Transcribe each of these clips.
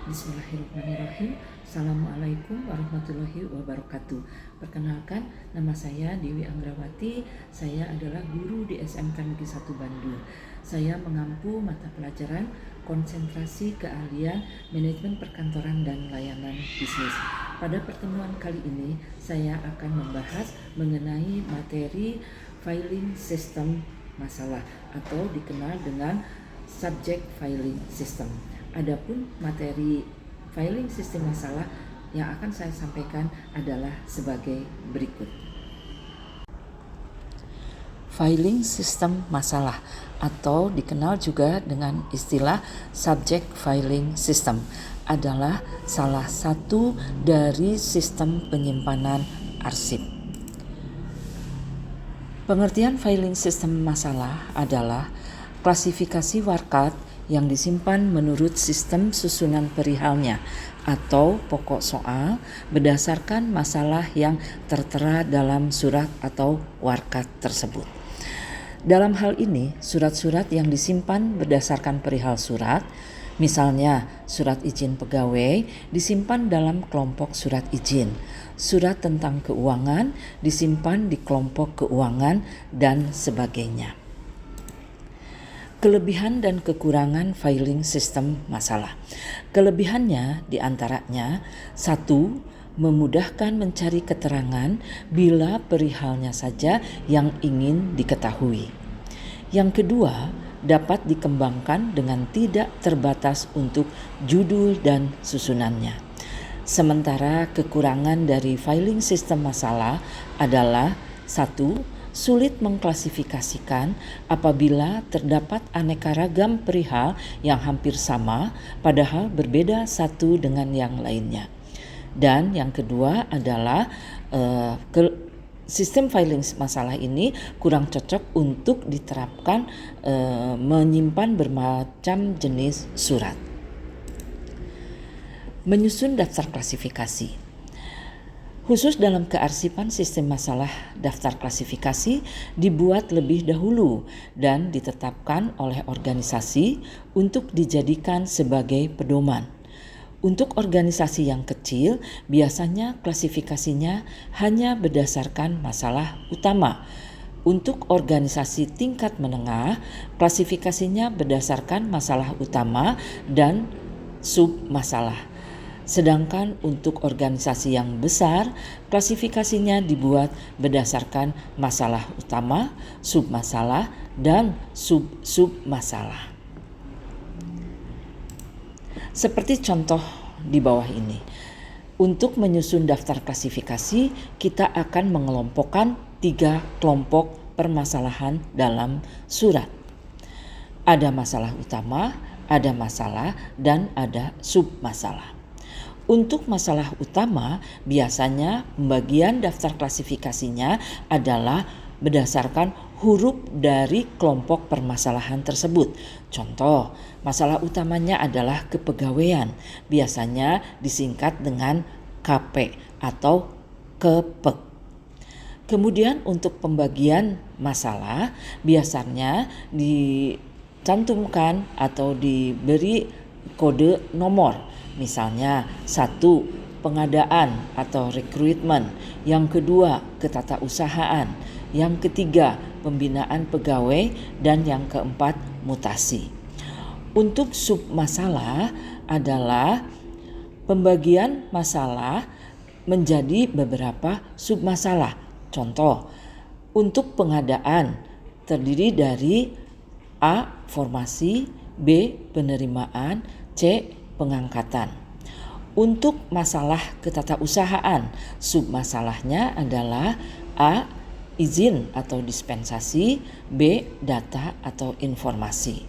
Bismillahirrahmanirrahim. Assalamualaikum warahmatullahi wabarakatuh. Perkenalkan, nama saya Dewi Anggrawati. Saya adalah guru di SMK Negeri 1 Bandung. Saya mengampu mata pelajaran konsentrasi keahlian manajemen perkantoran dan layanan bisnis. Pada pertemuan kali ini, saya akan membahas mengenai materi filing system masalah atau dikenal dengan subject filing system. Adapun materi filing sistem masalah yang akan saya sampaikan adalah sebagai berikut. Filing sistem masalah atau dikenal juga dengan istilah subject filing system adalah salah satu dari sistem penyimpanan arsip. Pengertian filing system masalah adalah klasifikasi warkat yang disimpan menurut sistem susunan perihalnya atau pokok soal berdasarkan masalah yang tertera dalam surat atau warkat tersebut. Dalam hal ini, surat-surat yang disimpan berdasarkan perihal surat, misalnya surat izin pegawai disimpan dalam kelompok surat izin, surat tentang keuangan disimpan di kelompok keuangan, dan sebagainya. Kelebihan dan kekurangan filing sistem masalah. Kelebihannya diantaranya 1. Memudahkan mencari keterangan bila perihalnya saja yang ingin diketahui. Yang kedua, dapat dikembangkan dengan tidak terbatas untuk judul dan susunannya. Sementara kekurangan dari filing sistem masalah adalah 1. Sulit mengklasifikasikan apabila terdapat aneka ragam perihal yang hampir sama padahal berbeda satu dengan yang lainnya. Dan yang kedua adalah sistem filing masalah ini kurang cocok untuk diterapkan menyimpan bermacam jenis surat. Menyusun daftar klasifikasi. Khusus dalam kearsipan sistem masalah, daftar klasifikasi dibuat lebih dahulu dan ditetapkan oleh organisasi untuk dijadikan sebagai pedoman. Untuk organisasi yang kecil, biasanya klasifikasinya hanya berdasarkan masalah utama. Untuk organisasi tingkat menengah, klasifikasinya berdasarkan masalah utama dan sub-masalah. Sedangkan untuk organisasi yang besar, klasifikasinya dibuat berdasarkan masalah utama, submasalah, dan sub-masalah. Seperti contoh di bawah ini. Untuk menyusun daftar klasifikasi, kita akan mengelompokkan 3 kelompok permasalahan dalam surat. Ada masalah utama, ada masalah, dan ada submasalah. Untuk masalah utama, biasanya pembagian daftar klasifikasinya adalah berdasarkan huruf dari kelompok permasalahan tersebut. Contoh, masalah utamanya adalah kepegawaian, biasanya disingkat dengan KP atau KPEK. Kemudian untuk pembagian masalah, biasanya dicantumkan atau diberi kode nomor. Misalnya 1. Pengadaan atau rekrutmen, yang kedua ketatausahaan, yang ketiga pembinaan pegawai, dan yang keempat mutasi. Untuk submasalah adalah pembagian masalah menjadi beberapa submasalah. Contoh, untuk pengadaan terdiri dari A. Formasi, B. Penerimaan, C. Pengangkatan. Untuk masalah ketatausahaan, submasalahnya adalah A. Izin atau dispensasi, B. Data atau informasi.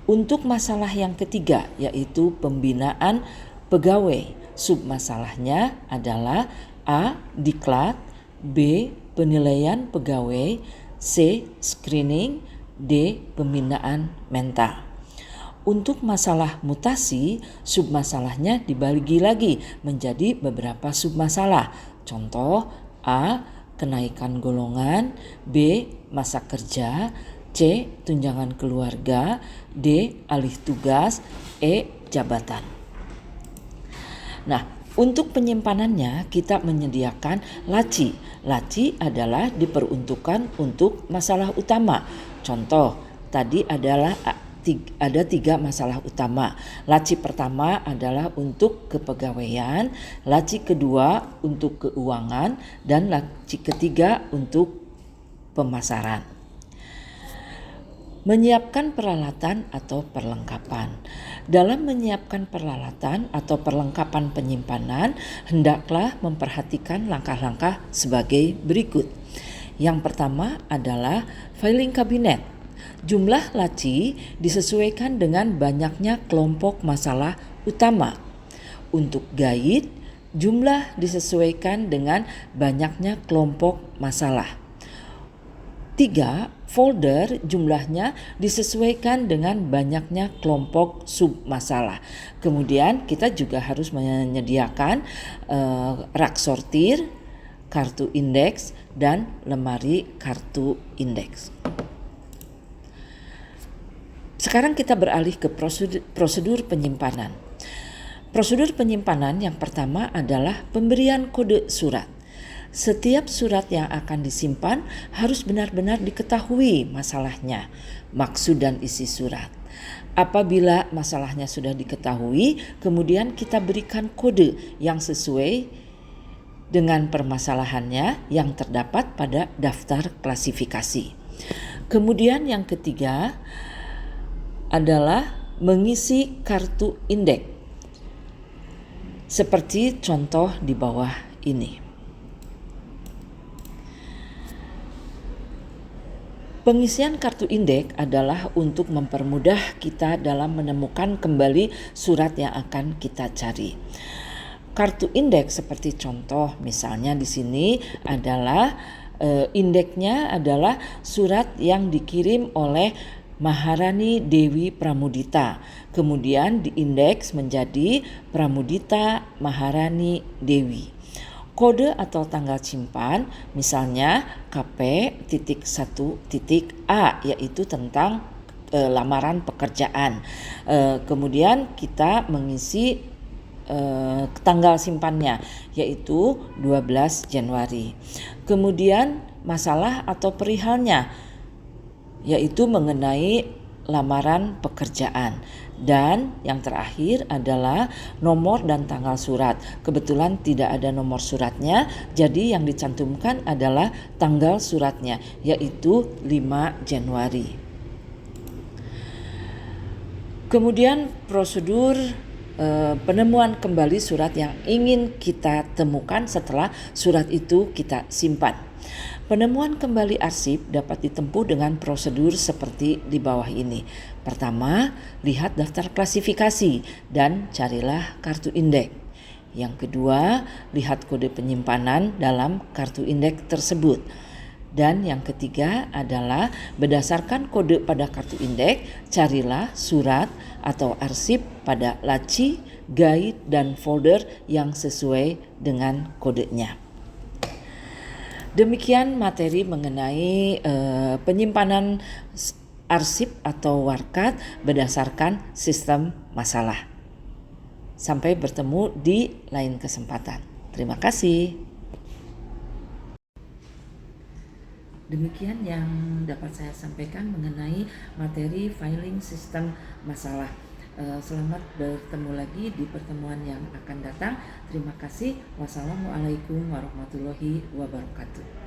Untuk masalah yang ketiga yaitu pembinaan pegawai, submasalahnya adalah A. Diklat, B. Penilaian pegawai, C. Screening, D. Pembinaan mental. Untuk masalah mutasi, submasalahnya dibagi lagi menjadi beberapa submasalah. Contoh, A. Kenaikan golongan, B. Masa kerja, C. Tunjangan keluarga, D. Alih tugas, E. Jabatan. Nah, untuk penyimpanannya kita menyediakan laci. Laci adalah diperuntukkan untuk masalah utama. Contoh, tadi adalah ada 3 masalah utama. Laci pertama adalah untuk kepegawaian, laci kedua untuk keuangan, dan laci ketiga untuk pemasaran. Menyiapkan peralatan atau perlengkapan. Dalam menyiapkan peralatan atau perlengkapan penyimpanan, hendaklah memperhatikan langkah-langkah sebagai berikut. Yang pertama adalah filing cabinet. Jumlah laci disesuaikan dengan banyaknya kelompok masalah utama. Untuk guide, jumlah disesuaikan dengan banyaknya kelompok masalah. 3. Folder jumlahnya disesuaikan dengan banyaknya kelompok submasalah. Kemudian kita juga harus menyediakan rak sortir, kartu indeks, dan lemari kartu indeks. Sekarang kita beralih ke prosedur penyimpanan. Prosedur penyimpanan yang pertama adalah pemberian kode surat. Setiap surat yang akan disimpan harus benar-benar diketahui masalahnya, maksud dan isi surat. Apabila masalahnya sudah diketahui, kemudian kita berikan kode yang sesuai dengan permasalahannya yang terdapat pada daftar klasifikasi. Kemudian yang ketiga adalah mengisi kartu indeks, seperti contoh di bawah ini. Pengisian kartu indeks adalah untuk mempermudah kita dalam menemukan kembali surat yang akan kita cari. Kartu indeks seperti contoh misalnya di sini adalah indeksnya adalah surat yang dikirim oleh Maharani Dewi Pramudita. Kemudian diindeks menjadi Pramudita Maharani Dewi. Kode atau tanggal simpan misalnya KP.1.A yaitu tentang lamaran pekerjaan. Kemudian kita mengisi tanggal simpannya yaitu 12 Januari. Kemudian masalah atau perihalnya yaitu mengenai lamaran pekerjaan. Dan yang terakhir adalah nomor dan tanggal surat. Kebetulan tidak ada nomor suratnya, jadi yang dicantumkan adalah tanggal suratnya, yaitu 5 Januari. Kemudian prosedur penemuan kembali surat yang ingin kita temukan setelah surat itu kita simpan. Penemuan kembali arsip dapat ditempuh dengan prosedur seperti di bawah ini. Pertama, lihat daftar klasifikasi dan carilah kartu indeks. Yang kedua, lihat kode penyimpanan dalam kartu indeks tersebut. Dan yang ketiga adalah berdasarkan kode pada kartu indeks, carilah surat atau arsip pada laci, guide, dan folder yang sesuai dengan kodenya. Demikian materi mengenai penyimpanan arsip atau warkat berdasarkan sistem masalah. Sampai bertemu di lain kesempatan. Terima kasih. Demikian yang dapat saya sampaikan mengenai materi filing sistem masalah. Selamat bertemu lagi di pertemuan yang akan datang. Terima kasih. Wassalamualaikum warahmatullahi wabarakatuh.